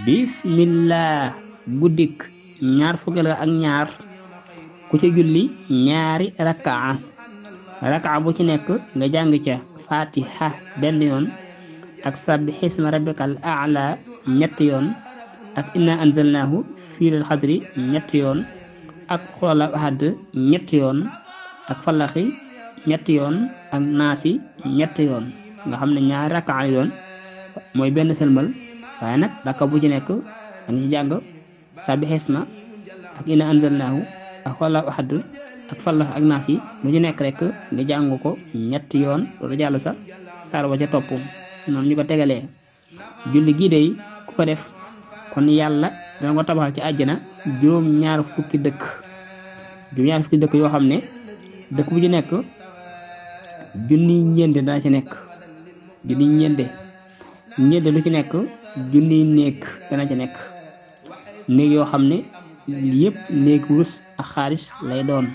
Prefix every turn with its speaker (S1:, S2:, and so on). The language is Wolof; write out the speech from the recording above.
S1: bismillah guddik ñaar fukkeel ak ñaar ku ci julli ñaari rakaa bu ci nekk nga jàng ca fatiha benn yoon ak sabbih isma rabbikal a'la ñetti yoon ak inna anzalnahu fii lal xadri ñetti yoon ak qul huwallahu ahad ñetti yoon ak falaxi ñetti yoon ak naasi ñetti yoon nga xam ne ñaari rakaa yoon mooy benn sëlmal waaye nag raka bu ci nekk da nga ci jàng sabbih isma ak inna anzalnahu ak qul huwallahu ahad ak falax ak naas yi lu ci nekk rek nga jàng ko ñetti yoon loolu jàll sa saar wa ca topp noonu ñu ko tegalee julli gii de ku ko def kon yàlla dana ko tabaxal ci àjjana juróom-ñaar fukki dëkk yoo xam ne dëkk bu ci nekk junniy ñeente dana ci nekk junniy ñeente lu ci nekk junniy néeg dana ci nekk néeg yoo xam ne yépp néeg wurus ak xaalis lay doon